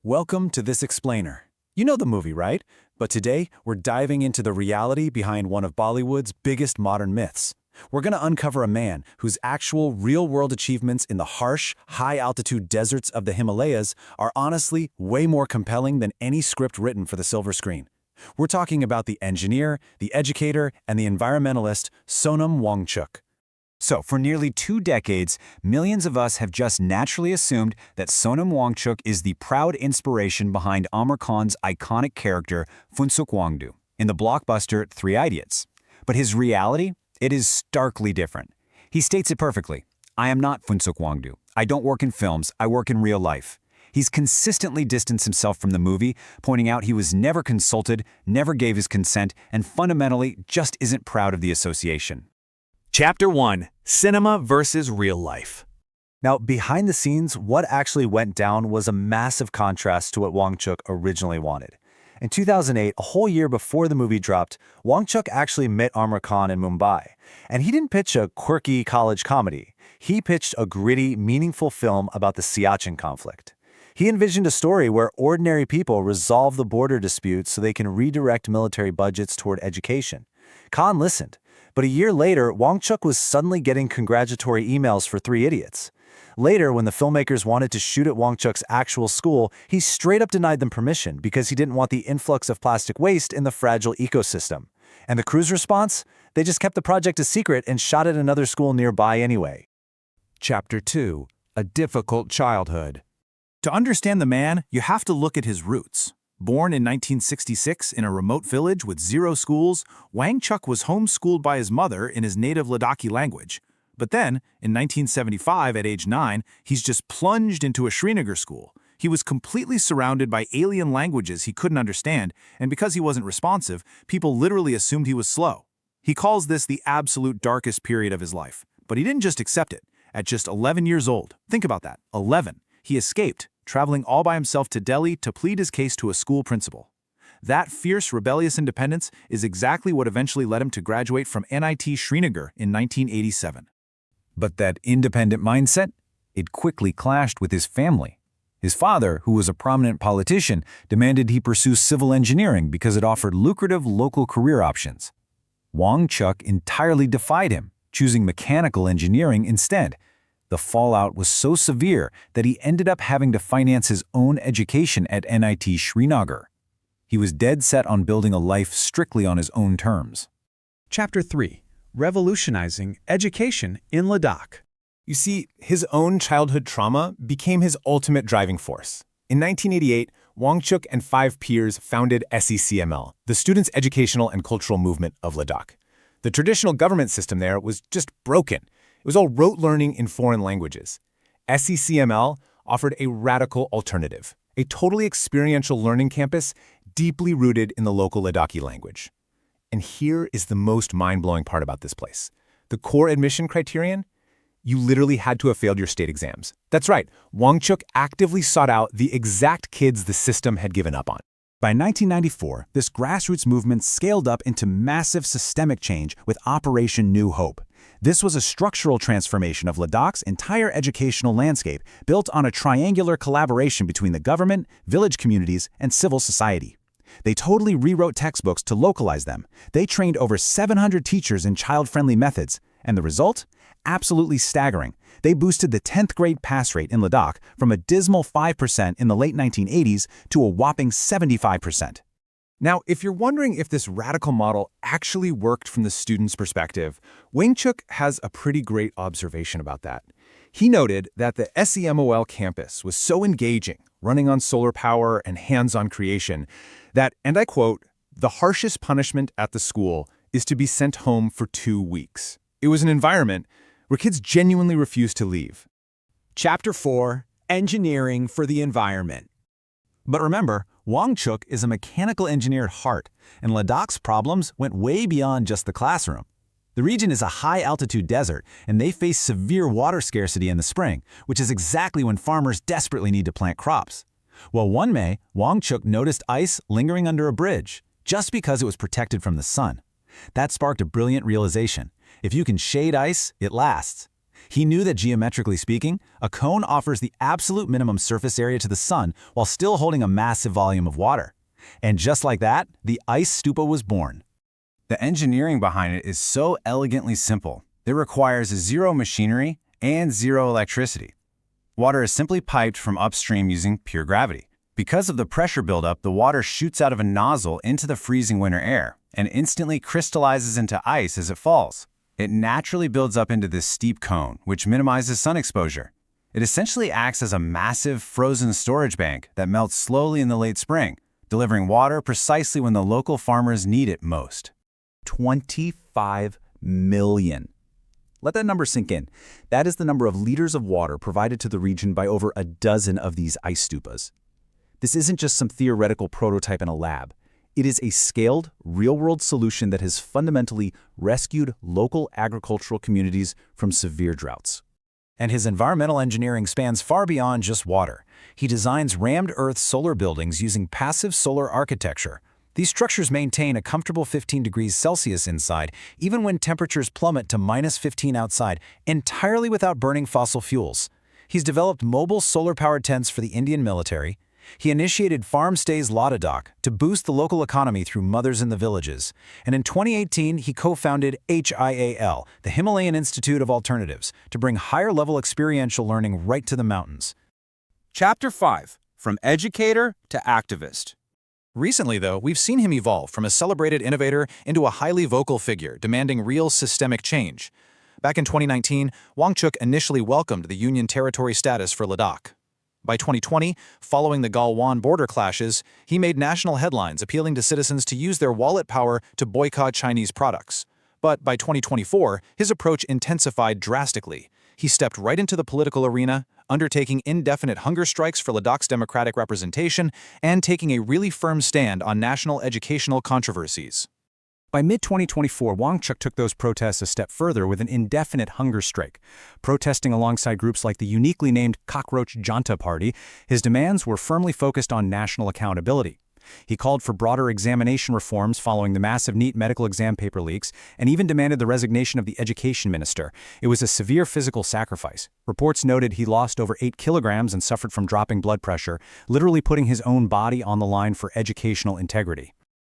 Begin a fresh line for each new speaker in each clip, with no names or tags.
Welcome to This Explainer. You know the movie, right? But today, we're diving into the reality behind one of Bollywood's biggest modern myths. We're going to uncover a man whose actual real-world achievements in the harsh, high-altitude deserts of the Himalayas are honestly way more compelling than any script written for the silver screen. We're talking about the engineer, the educator, and the environmentalist Sonam Wangchuk. So, for nearly 2 decades, millions of us have just naturally assumed that Sonam Wangchuk is the proud inspiration behind Amir Khan's iconic character Phunsukh Wangdu in the blockbuster Three Idiots. But his reality? It is starkly different. He states it perfectly. I am not Phunsukh Wangdu. I don't work in films, I work in real life. He's consistently distanced himself from the movie, pointing out he was never consulted, never gave his consent, and fundamentally just isn't proud of the association.
Chapter 1: Cinema versus Real Life.
Now, behind the scenes, what actually went down was a massive contrast to what Wangchuk originally wanted. In 2008, a whole year before the movie dropped, Wangchuk actually met Amir Khan in Mumbai. And he didn't pitch a quirky college comedy. He pitched a gritty, meaningful film about the Siachen conflict. He envisioned a story where ordinary people resolve the border disputes so they can redirect military budgets toward education. Khan listened. But a year later, Wangchuk was suddenly getting congratulatory emails for Three Idiots. Later, when the filmmakers wanted to shoot at Wangchuk's actual school, he straight up denied them permission because he didn't want the influx of plastic waste in the fragile ecosystem. And the crew's response? They just kept the project a secret and shot at another school nearby anyway. Chapter 2: A Difficult Childhood. To understand the man, you have to look at his roots. Born in 1966 in a remote village with 0 schools, Wangchuk was homeschooled by his mother in his native Ladakhi language. But then, in 1975, at age 9, he's just plunged into a Srinagar school. He was completely surrounded by alien languages he couldn't understand, and because he wasn't responsive, people literally assumed he was slow. He calls this the absolute darkest period of his life. But he didn't just accept it. At just 11 years old, think about that, 11, he escaped, traveling all by himself to Delhi to plead his case to a school principal. That fierce, rebellious independence is exactly what eventually led him to graduate from NIT Srinagar in 1987. But that independent mindset? It quickly clashed with his family. His father, who was a prominent politician, demanded he pursue civil engineering because it offered lucrative local career options. Wangchuk entirely defied him, choosing mechanical engineering instead. The fallout was so severe that he ended up having to finance his own education at NIT Srinagar. He was dead set on building a life strictly on his own terms.
Chapter 3: Revolutionizing Education in Ladakh.
You see, his own childhood trauma became his ultimate driving force. In 1988, Wangchuk and 5 peers founded SECML, the Students' Educational and Cultural Movement of Ladakh. The traditional government system there was just broken. It was all rote learning in foreign languages. SECML offered a radical alternative, a totally experiential learning campus deeply rooted in the local Ladakhi language. And here is the most mind-blowing part about this place. The core admission criterion? You literally had to have failed your state exams. That's right, Wangchuk actively sought out the exact kids the system had given up on.
By 1994, this grassroots movement scaled up into massive systemic change with Operation New Hope. This was a structural transformation of Ladakh's entire educational landscape built on a triangular collaboration between the government, village communities, and civil society. They totally rewrote textbooks to localize them. They trained over 700 teachers in child-friendly methods. And the result? Absolutely staggering. They boosted the 10th grade pass rate in Ladakh from a dismal 5% in the late 1980s to a whopping 75%.
Now, if you're wondering if this radical model actually worked from the student's perspective, Wangchuk has a pretty great observation about that. He noted that the SEMOL campus was so engaging, running on solar power and hands-on creation, that, and I quote, "the harshest punishment at the school is to be sent home for 2 weeks." It was an environment where kids genuinely refused to leave.
Chapter 4: Engineering for the Environment. But remember, Wangchuk is a mechanical engineer at heart, and Ladakh's problems went way beyond just the classroom. The region is a high-altitude desert, and they face severe water scarcity in the spring, which is exactly when farmers desperately need to plant crops. Well, one May, Wangchuk noticed ice lingering under a bridge, just because it was protected from the sun. That sparked a brilliant realization. If you can shade ice, it lasts. He knew that geometrically speaking, a cone offers the absolute minimum surface area to the sun while still holding a massive volume of water. And just like that, the Ice Stupa was born.
The engineering behind it is so elegantly simple. It requires zero machinery and zero electricity. Water is simply piped from upstream using pure gravity. Because of the pressure buildup, the water shoots out of a nozzle into the freezing winter air and instantly crystallizes into ice as it falls. It naturally builds up into this steep cone, which minimizes sun exposure. It essentially acts as a massive frozen storage bank that melts slowly in the late spring, delivering water precisely when the local farmers need it most.
25 million. Let that number sink in. That is the number of liters of water provided to the region by over a dozen of these ice stupas. This isn't just some theoretical prototype in a lab. It is a scaled, real-world solution that has fundamentally rescued local agricultural communities from severe droughts. And his environmental engineering spans far beyond just water. He designs rammed earth solar buildings using passive solar architecture. These structures maintain a comfortable 15 degrees Celsius inside, even when temperatures plummet to -15 outside, entirely without burning fossil fuels. He's developed mobile solar-powered tents for the Indian military. He initiated Farm Stays Ladakh to boost the local economy through mothers in the villages. And in 2018, he co-founded HIAL, the Himalayan Institute of Alternatives, to bring higher-level experiential learning right to the mountains.
Chapter 5. From Educator to Activist.
Recently, though, we've seen him evolve from a celebrated innovator into a highly vocal figure demanding real systemic change. Back in 2019, Wangchuk initially welcomed the Union Territory status for Ladakh. By 2020, following the Galwan border clashes, he made national headlines appealing to citizens to use their wallet power to boycott Chinese products. But by 2024, his approach intensified drastically. He stepped right into the political arena, undertaking indefinite hunger strikes for Ladakh's democratic representation and taking a really firm stand on national educational controversies.
By mid-2024, Wangchuk took those protests a step further with an indefinite hunger strike. Protesting alongside groups like the uniquely named Cockroach Janta Party, his demands were firmly focused on national accountability. He called for broader examination reforms following the massive NEET medical exam paper leaks, and even demanded the resignation of the education minister. It was a severe physical sacrifice. Reports noted he lost over 8 kilograms and suffered from dropping blood pressure, literally putting his own body on the line for educational integrity.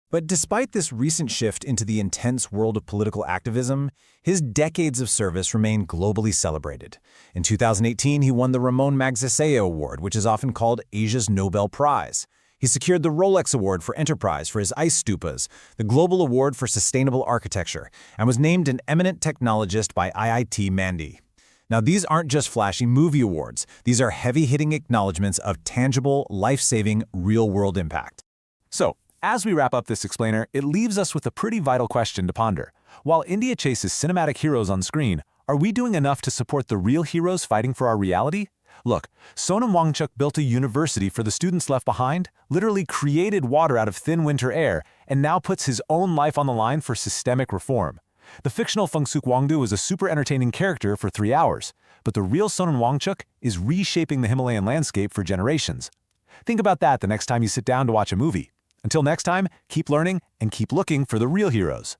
But despite this recent shift into the intense world of political activism, his decades of service remain globally celebrated. In 2018, he won the Ramon Magsaysay Award, which is often called Asia's Nobel Prize. He secured the Rolex Award for Enterprise for his Ice Stupas, the Global Award for Sustainable Architecture, and was named an eminent technologist by IIT Mandi. Now, these aren't just flashy movie awards. These are heavy-hitting acknowledgments of tangible, life-saving, real-world impact. So, as we wrap up this explainer, it leaves us with a pretty vital question to ponder. While India chases cinematic heroes on screen, are we doing enough to support the real heroes fighting for our reality? Look, Sonam Wangchuk built a university for the students left behind, literally created water out of thin winter air, and now puts his own life on the line for systemic reform. The fictional Phungsuk Wangdu is a super entertaining character for 3 hours, but the real Sonam Wangchuk is reshaping the Himalayan landscape for generations. Think about that the next time you sit down to watch a movie. Until next time, keep learning and keep looking for the real heroes.